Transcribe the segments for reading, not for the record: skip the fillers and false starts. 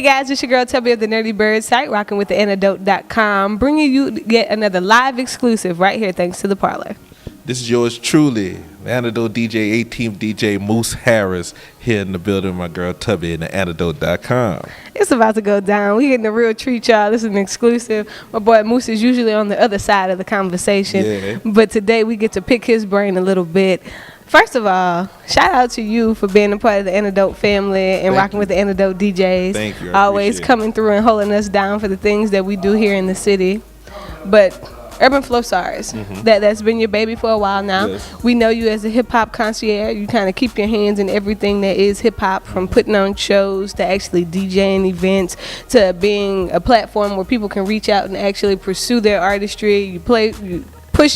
guys, it's your girl Tubbi of the Nerdy Bird site, rocking with the Antidote.com, bringing you yet another live exclusive right here thanks to the Parlor. This is yours truly, the Antidote DJ, 18th DJ Moose Harris, here in the building with my girl Tubbi and the Antidote.com. It's about to go down. We getting a real treat, y'all. This is an exclusive. My boy Moose is usually on the other side of the conversation, but today we get to pick his brain a little bit. First of all, shout out to you for being a part of the Antidote family and rocking with the Antidote DJs. Thank you. Always coming through and holding us down for the things that we do here in the city. But Urban Flow Stars, that's been your baby for a while now. Yes. We know you as a hip-hop concierge. You kind of keep your hands in everything that is hip-hop, from putting on shows to actually DJing events to being a platform where people can reach out and actually pursue their artistry. You push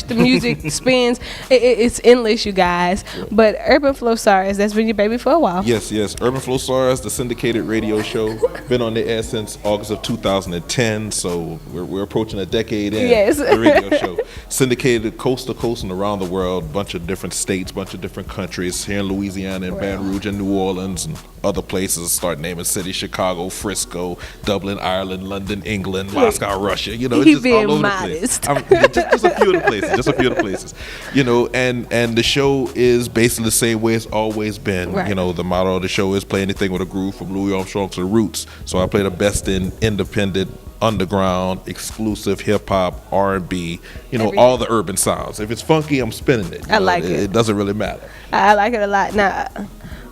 the music, spins. It's endless, you guys. But Urban Flow Stars, that's been your baby for a while. Yes. Urban Flow Stars, the syndicated radio show, been on the air since August of 2010, so we're approaching a decade in. Yes. The radio show. Syndicated coast to coast and around the world, bunch of different states, bunch of different countries, here in Louisiana and Baton Rouge and New Orleans and other places. Start naming cities: Chicago, Frisco, Dublin, Ireland, London, England, Moscow, Russia. You know, it's just all over modest. the place. Just a few of the places, you know, and the show is basically the same way it's always been. Right. You know, the motto of the show is play anything with a groove, from Louis Armstrong to the Roots. So I play the best in independent, underground, exclusive hip-hop, R&B, you know, all the urban sounds. If it's funky, I'm spinning it. I like it. It doesn't really matter. I like it a lot. Now,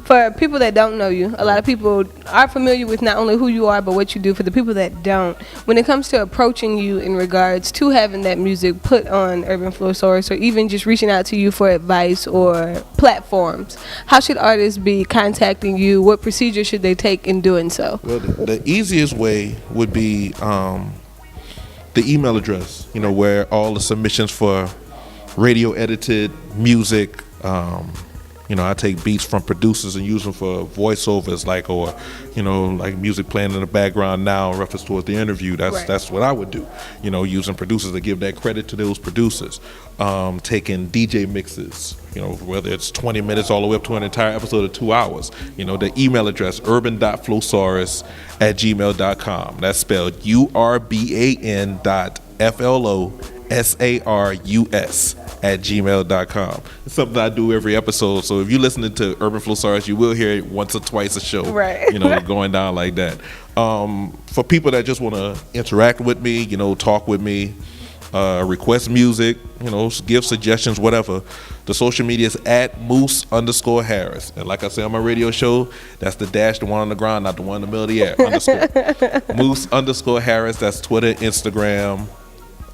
for people that don't know you, a lot of people are familiar with not only who you are, but what you do. For the people that don't, when it comes to approaching you in regards to having that music put on Urban Flow Source, or even just reaching out to you for advice or platforms, how should artists be contacting you? What procedure should they take in doing so? Well, the easiest way would be the email address, you know, where all the submissions for radio edited music, you know, I take beats from producers and use them for voiceovers, or you know, like music playing in the background now in reference towards the interview. That's what I would do. You know, using producers to give that credit to those producers. Taking DJ mixes, you know, whether it's 20 minutes all the way up to an entire episode of 2 hours. You know, the email address, urban.flowsaurus@gmail.com. That's spelled urban.flowsaurus@gmail.com. It's something I do every episode. So if you're listening to Urban Flow Stars, you will hear it once or twice a show. Right. You know, going down like that. For people that just want to interact with me, you know, talk with me, request music, you know, give suggestions, whatever, the social media is at Moose_Harris. And like I say on my radio show, that's the dash, the one on the ground, not the one in the middle of the air, underscore. Moose_Harris, that's Twitter, Instagram.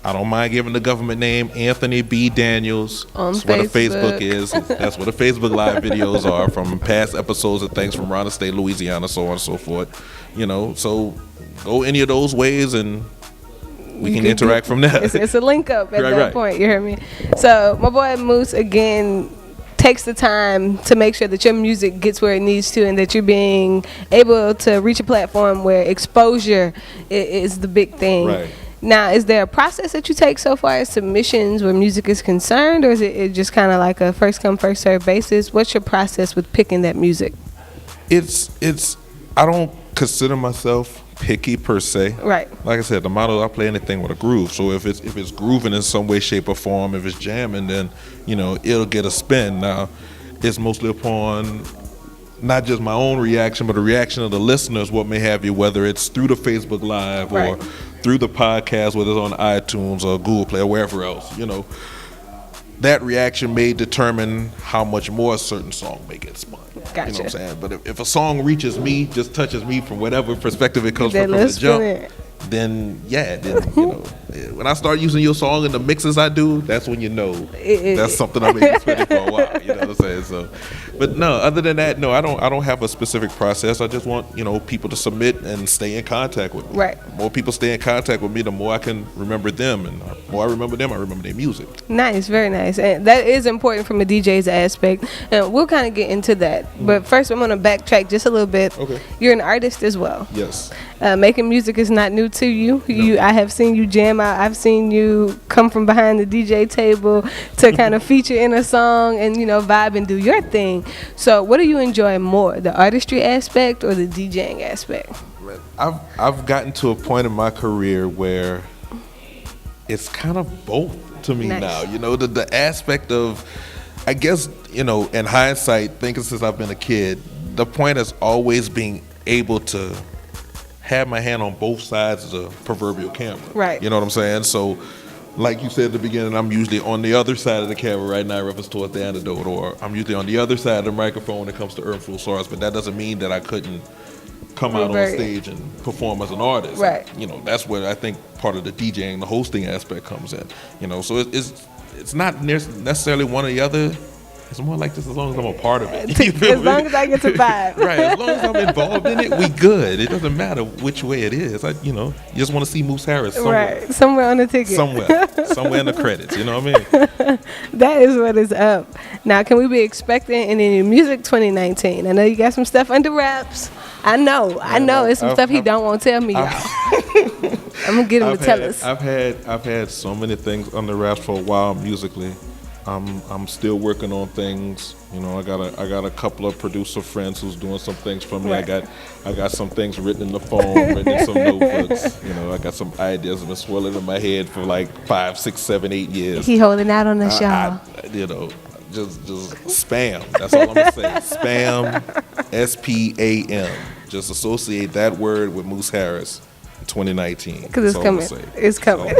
I don't mind giving the government name, Anthony B. Daniels. That's what a Facebook is. That's what the Facebook Live videos are from past episodes of things from around the state, Louisiana, so on and so forth. You know, so go any of those ways and we can interact from there. It's a link up at that point, you hear me? So my boy Moose, again, takes the time to make sure that your music gets where it needs to, and that you're being able to reach a platform where exposure is the big thing. Right. Now, is there a process that you take so far as submissions where music is concerned, or is it just kind of like a first come, first serve basis? What's your process with picking that music? It's I don't consider myself picky per se. Right. Like I said, the motto, I play anything with a groove. So if it's grooving in some way, shape, or form, if it's jamming, then, you know, it'll get a spin. Now, it's mostly upon not just my own reaction, but the reaction of the listeners, what may have you, whether it's through the Facebook Live or through the podcast, whether it's on iTunes or Google Play or wherever else, you know. That reaction may determine how much more a certain song may get spun. Gotcha. You know what I'm saying? But if a song reaches me, just touches me from whatever perspective it comes from the jump, then you know, when I start using your song in the mixes I do, that's when you know that's something I've been spinning for a while. You know what I'm saying? So, but no, other than that, no, I don't have a specific process. I just want, you know, people to submit and stay in contact with me. Right. The more people stay in contact with me, the more I can remember them, and the more I remember them, I remember their music. Nice, very nice, and that is important from a DJ's aspect, and we'll kind of get into that. But first, I'm gonna backtrack just a little bit. Okay. You're an artist as well. Yes. Making music is not new to you. I have seen you jam out. I've seen you come from behind the DJ table to kind of feature in a song and, vibe and do your thing. So what do you enjoy more, the artistry aspect or the DJing aspect? I've gotten to a point in my career where it's kind of both to me now. The aspect of, I guess, in hindsight, thinking since I've been a kid, the point is always being able to have my hand on both sides of the proverbial camera. Right. You know what I'm saying? So, like you said at the beginning, I'm usually on the other side of the camera right now, reference towards the Antidote, or I'm usually on the other side of the microphone when it comes to Earthful Source, but that doesn't mean that I couldn't come out on stage and perform as an artist. Right. That's where I think part of the DJing, the hosting aspect comes in. So it's not necessarily one or the other. It's more like this as long as I'm a part of it. As long as I get to vibe. Right. As long as I'm involved in it, we good. It doesn't matter which way it is. You just want to see Moose Harris somewhere. Right. Somewhere on the ticket. Somewhere in the credits. You know what I mean? That is what is up. Now, can we be expecting any music 2019? I know you got some stuff under wraps. I know. It's some stuff he don't want to tell me, y'all. I'm gonna get him to tell us. I've had so many things under wraps for a while musically. I'm still working on things. I got a couple of producer friends who's doing some things for me. Right. I got some things written in the phone, written in some notebooks. I got some ideas that have been swirling in my head for like 5, 6, 7, 8 years. He holding out on us, y'all. Just spam. That's all I'm gonna say. Spam, SPAM. Just associate that word with Moose Harris. 2019. Because it's coming. It's coming.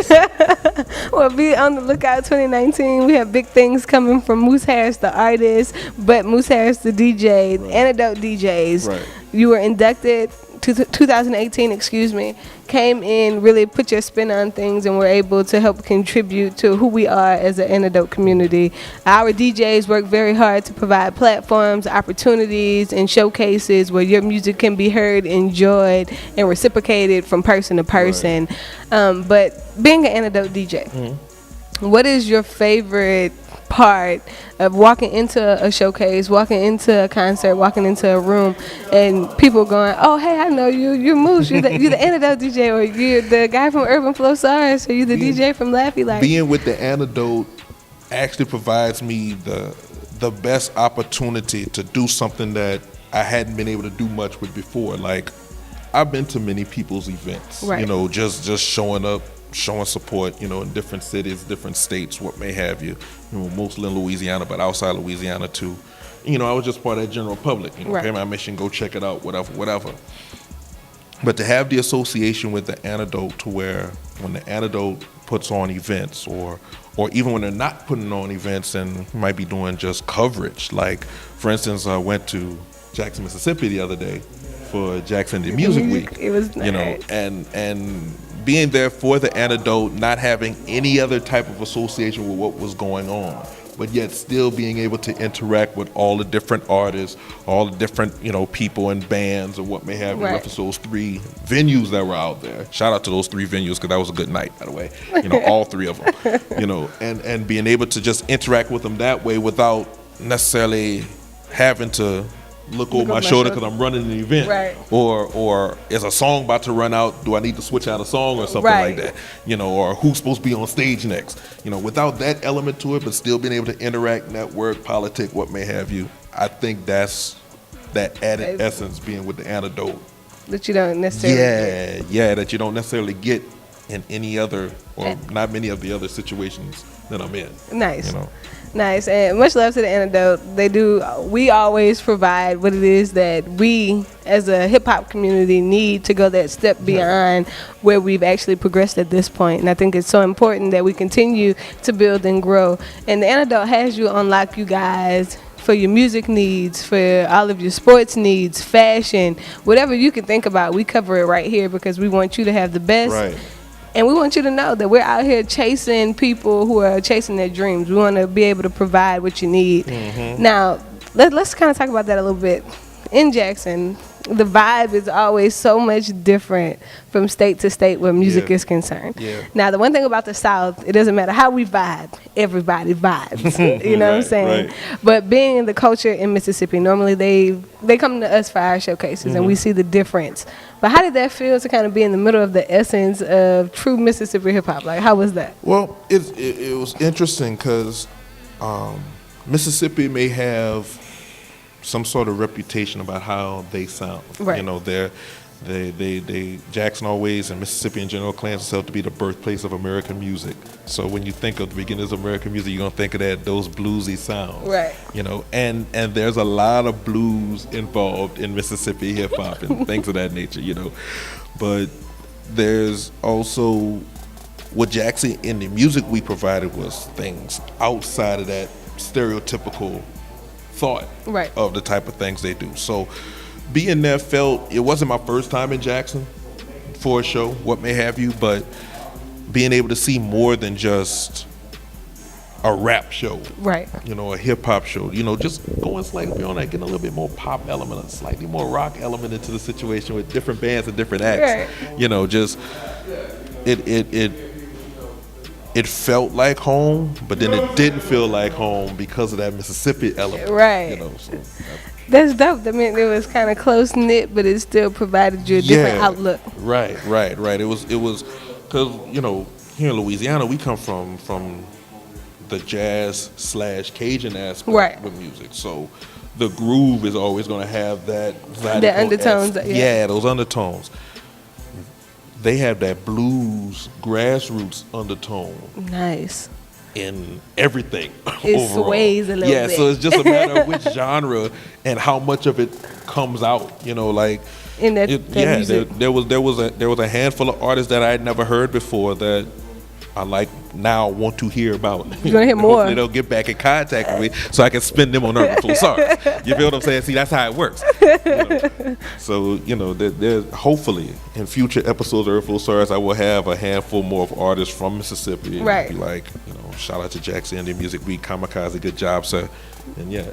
Well, be on the lookout 2019. We have big things coming from Moose Harris, the artist, but Moose Harris, the DJ, the Antidote DJs. Right. You were inducted 2018, came in, really put your spin on things, and were able to help contribute to who we are as an Antidote community. Our DJs work very hard to provide platforms, opportunities, and showcases where your music can be heard, enjoyed, and reciprocated from person to person. Right. But being an Antidote DJ, what is your favorite part of walking into a showcase, walking into a concert, walking into a room, and people going, "Oh, hey, I know you. You're Moose. You're the Antidote DJ, or you're the guy from Urban Flow Stars, or you're the DJ from Laffy." Like, being with the Antidote actually provides me the best opportunity to do something that I hadn't been able to do much with before. Like, I've been to many people's events, right. Just showing up, showing support, in different cities, different states, what may have you. Mostly in Louisiana, but outside Louisiana too. I was just part of that general public. Right. Pay my mission, go check it out, whatever. But to have the association with the Antidote, to where when the Antidote puts on events, or even when they're not putting on events and might be doing just coverage. Like, for instance, I went to Jackson, Mississippi the other day for Jackson the Music Week. It was nice. And being there for the Antidote, not having any other type of association with what was going on, but yet still being able to interact with all the different artists, all the different, people and bands or what may have you. Reference those 3 venues that were out there. Shout out to those 3 venues, because that was a good night, by the way. All 3 of them. And being able to just interact with them that way without necessarily having to look over my shoulder because I'm running an event, right. or is a song about to run out? Do I need to switch out a song or something like that? Or who's supposed to be on stage next? Without that element to it, but still being able to interact, network, politic, what may have you. I think that's that added essence being with the Antidote that you don't necessarily get. That you don't necessarily get in any other, or not many of the other situations that I'm in. Nice. Nice, and much love to the Antidote. We always provide what it is that we as a hip hop community need to go that step beyond where we've actually progressed at this point. And I think it's so important that we continue to build and grow. And the Antidote has you on lock, you guys, for your music needs, for all of your sports needs, fashion, whatever you can think about. We cover it right here because we want you to have the best. Right. And we want you to know that we're out here chasing people who are chasing their dreams. We want to be able to provide what you need. Now, let's kind of talk about that a little bit. In Jackson, the vibe is always so much different from state to state where music is concerned. Now, the one thing about the South, it doesn't matter how we vibe, everybody vibes. You know what I'm saying? Right. But being in the culture in Mississippi, normally they come to us for our showcases, and we see the difference But how did that feel to kind of be in the middle of the essence of true Mississippi hip hop? Like, how was that? Well, it was interesting because Mississippi may have some sort of reputation about how they sound. Right. You know, they Jackson always, and Mississippi in general, claims itself to be the birthplace of American music. So when you think of the beginnings of American music, you're gonna think of those bluesy sounds. Right. You know, and there's a lot of blues involved in Mississippi hip hop and things of that nature. You know, but there's also what Jackson in the music we provided was things outside of that stereotypical thought Right. of the type of things they do. So being there it wasn't my first time in Jackson for a show, what may have you, but being able to see more than just a rap show, Right. you know, a hip hop show, you know, just going slightly beyond that, getting a little bit more pop element, a slightly more rock element into the situation with different bands and different acts. Right. You know, just it felt like home, but then it didn't feel like home because of that Mississippi element. Right. You know, so That's dope. I mean, it was kind of close knit, but it still provided you a different outlook. Right. It was because, you know, here in Louisiana we come from the jazz / Cajun aspect Right. with music. So the groove is always going to have that The undertones. yeah, those undertones. They have that blues grassroots undertone Nice. in everything. It overall. sways a little bit. Yeah, so it's just a matter of which genre and how much of it comes out. You know, like In that music. there was a handful of artists that I had never heard before that I like now want to hear about. You're gonna hear more. Hopefully they'll get back in contact with me so I can spin them on Urban Sorry. You feel what I'm saying? See, that's how it works. You know? So, you know, there's hopefully in future episodes of Urban Sorry I will have a handful more of artists from Mississippi. And Right. be like, you know, shout out to Jackson Indian Music Week, Kamikaze, good job, sir. And yeah.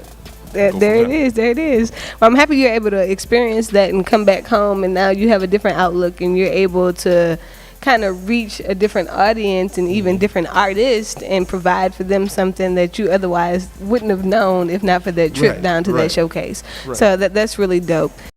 There it is. Well, I'm happy you're able to experience that and come back home, and now you have a different outlook, and you're able to kind of reach a different audience and even different artists and provide for them something that you otherwise wouldn't have known if not for that trip Right, down to that right. showcase. Right. So that's really dope.